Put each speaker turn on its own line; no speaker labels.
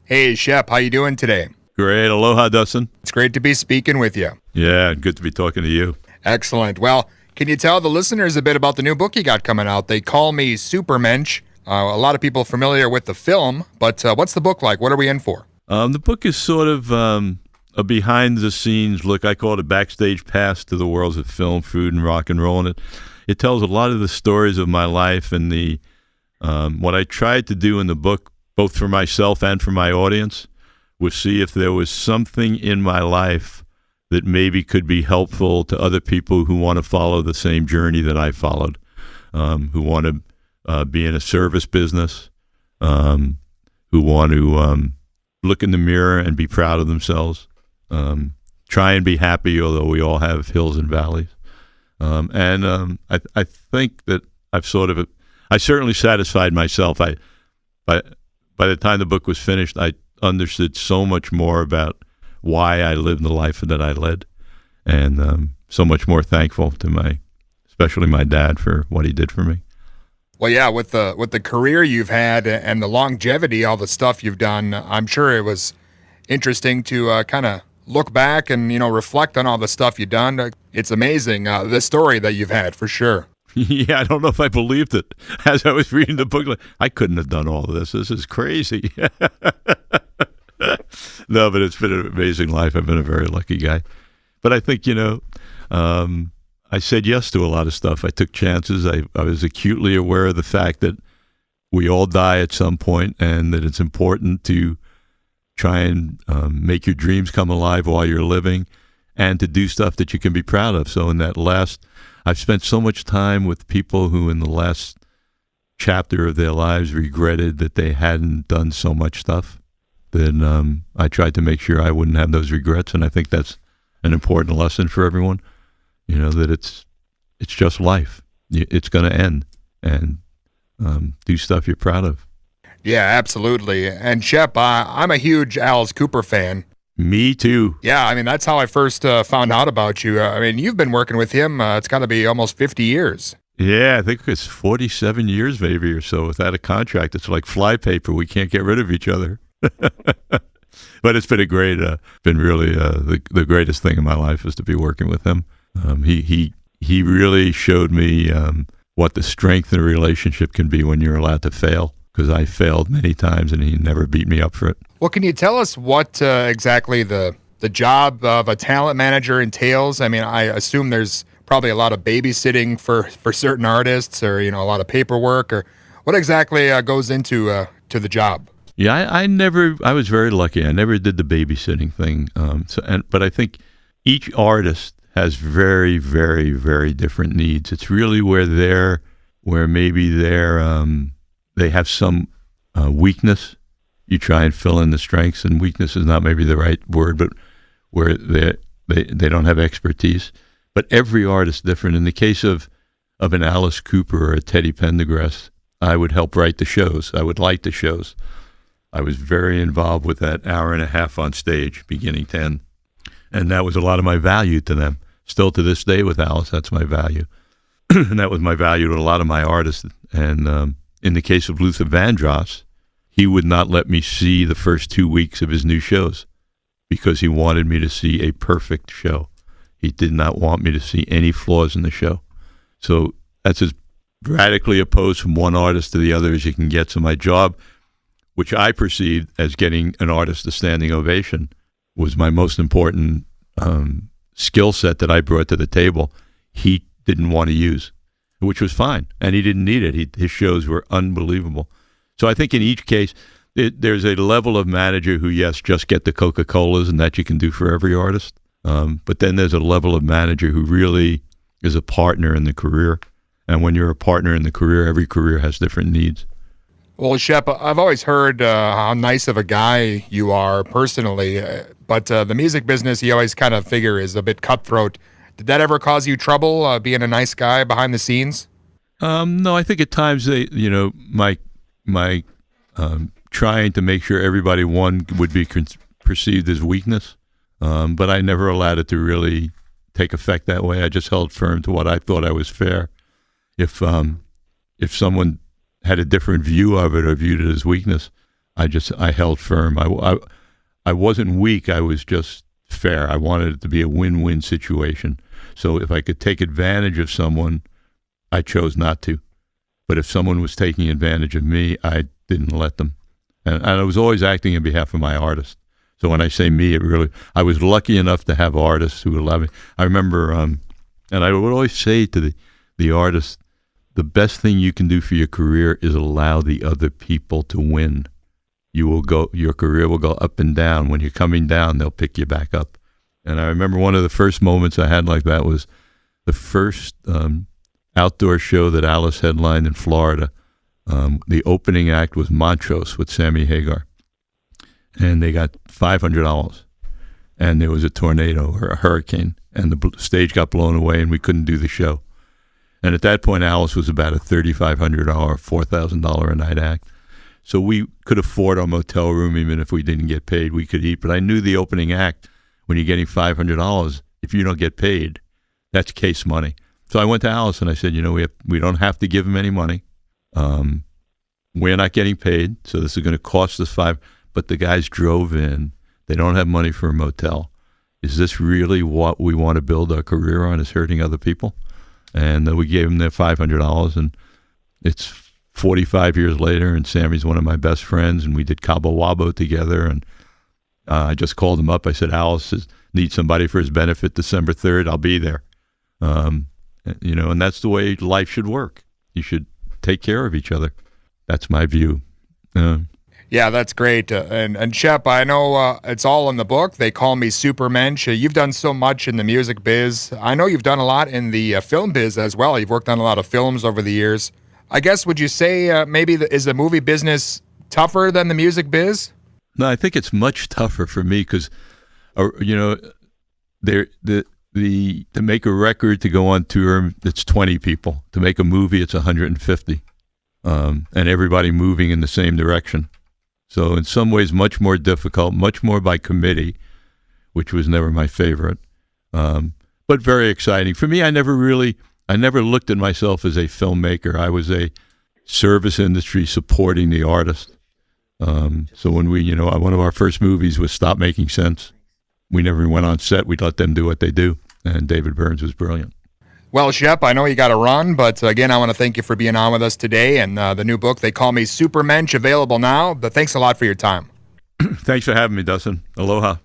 Hey, Shep, how you doing today?
Great. Aloha, Dustin.
It's great to be speaking with you.
Yeah, good to be talking to you.
Excellent. Well, can you tell the listeners a bit about the new book you got coming out? They call me Supermensch. A lot of people familiar with the film, but what's the book like? What are we in for?
The book is sort of a behind-the-scenes look. I call it a backstage pass to the worlds of film, food, and rock and roll. And it tells a lot of the stories of my life and the what I tried to do in the book, both for myself and for my audience, was see if there was something in my life that maybe could be helpful to other people who want to follow the same journey that I followed, who want to be in a service business, who want to look in the mirror and be proud of themselves, try and be happy, although we all have hills and valleys. I think that I certainly satisfied myself. By the time the book was finished, I understood so much more about why I lived the life that I led, and so much more thankful to especially my dad for what he did for me.
Well, yeah, with the career you've had and the longevity, all the stuff you've done, I'm sure it was interesting to kind of look back and reflect on all the stuff you've done. It's amazing, the story that you've had, for sure.
Yeah, I don't know if I believed it. As I was reading the book, I couldn't have done all of this. This is crazy. No, but it's been an amazing life. I've been a very lucky guy. But I think, I said yes to a lot of stuff. I took chances. I was acutely aware of the fact that we all die at some point, and that it's important to try and make your dreams come alive while you're living, and to do stuff that you can be proud of. So I've spent so much time with people who in the last chapter of their lives regretted that they hadn't done so much stuff. Then I tried to make sure I wouldn't have those regrets, and I think that's an important lesson for everyone. That it's just life. It's going to end, and do stuff you're proud of.
Yeah, absolutely. And Shep, I'm a huge Alice Cooper fan.
Me too.
Yeah, I mean, that's how I first found out about you. I mean, you've been working with him. It's got to be almost 50 years.
Yeah, I think it's 47 years maybe or so without a contract. It's like flypaper. We can't get rid of each other. But it's been been really the greatest thing in my life is to be working with him. He really showed me what the strength in a relationship can be when you're allowed to fail, because I failed many times and he never beat me up for it.
Well, can you tell us what exactly the job of a talent manager entails? I mean, I assume there's probably a lot of babysitting for certain artists, or a lot of paperwork, or what exactly goes into to the job?
Yeah, I was very lucky. I never did the babysitting thing. But I think each artist has very, very, very different needs. It's really where maybe they have some weakness. You try and fill in the strengths, and weakness is not maybe the right word, but where they don't have expertise. But every artist is different. In the case of an Alice Cooper or a Teddy Pendergrass, I would help write the shows. I would light the shows. I was very involved with that hour and a half on stage, beginning to end. And that was a lot of my value to them. Still to this day with Alice, that's my value. And that was my value to a lot of my artists. And in the case of Luther Vandross, he would not let me see the first 2 weeks of his new shows because he wanted me to see a perfect show. He did not want me to see any flaws in the show. So that's as radically opposed from one artist to the other as you can get. So my job, which I perceived as getting an artist a standing ovation, was my most important skill set that I brought to the table. He didn't want to use, which was fine, and he didn't need it. His shows were unbelievable. So I think in each case, there's a level of manager who, yes, just get the Coca-Colas, and that you can do for every artist. But then there's a level of manager who really is a partner in the career. And when you're a partner in the career, every career has different needs.
Well, Shep, I've always heard how nice of a guy you are personally, but the music business you always kind of figure is a bit cutthroat. Did that ever cause you trouble, being a nice guy behind the scenes?
No, I think at times my trying to make sure everybody would be perceived as weakness, but I never allowed it to really take effect that way. I just held firm to what I thought I was fair. If someone had a different view of it or viewed it as weakness, I held firm. I wasn't weak. I was just fair. I wanted it to be a win-win situation. So if I could take advantage of someone, I chose not to. But if someone was taking advantage of me, I didn't let them. And I was always acting on behalf of my artist. So when I say me, I was lucky enough to have artists who would love me. I remember, and I would always say to the artist, the best thing you can do for your career is allow the other people to win. Your career will go up and down. When you're coming down, they'll pick you back up. And I remember one of the first moments I had like that was the first outdoor show that Alice headlined in Florida. The opening act was Montrose with Sammy Hagar. And they got $500. And there was a tornado or a hurricane, and the stage got blown away, and we couldn't do the show. And at that point, Alice was about a $3,500, $4,000 a night act. So we could afford our motel room even if we didn't get paid. We could eat. But I knew the opening act, when you're getting $500, if you don't get paid, that's case money. So I went to Alice and I said, we don't have to give him any money. We're not getting paid, so this is going to cost us $5. But the guys drove in. They don't have money for a motel. Is this really what we want to build our career on, is hurting other people? And we gave them their $500, and it's 45 years later, and Sammy's one of my best friends, and we did Cabo Wabo together, and I just called him up. I said, Alice needs somebody for his benefit December 3rd. I'll be there. And that's the way life should work. You should take care of each other. That's my view.
Yeah, that's great. And Shep, I know it's all in the book. They call me Supermensch. You've done so much in the music biz. I know you've done a lot in the film biz as well. You've worked on a lot of films over the years. I guess, would you say maybe is the movie business tougher than the music biz?
No, I think it's much tougher for me because, to make a record, to go on tour, it's 20 people. To make a movie, it's 150, and everybody moving in the same direction. So in some ways, much more difficult, much more by committee, which was never my favorite, but very exciting. For me, I never looked at myself as a filmmaker. I was a service industry supporting the artist. So when one of our first movies was Stop Making Sense. We never went on set. We let them do what they do. And David Burns was brilliant.
Well, Shep, I know you got to run, but again, I want to thank you for being on with us today. And the new book, They Call Me Supermensch, available now. But thanks a lot for your time.
Thanks for having me, Dustin. Aloha.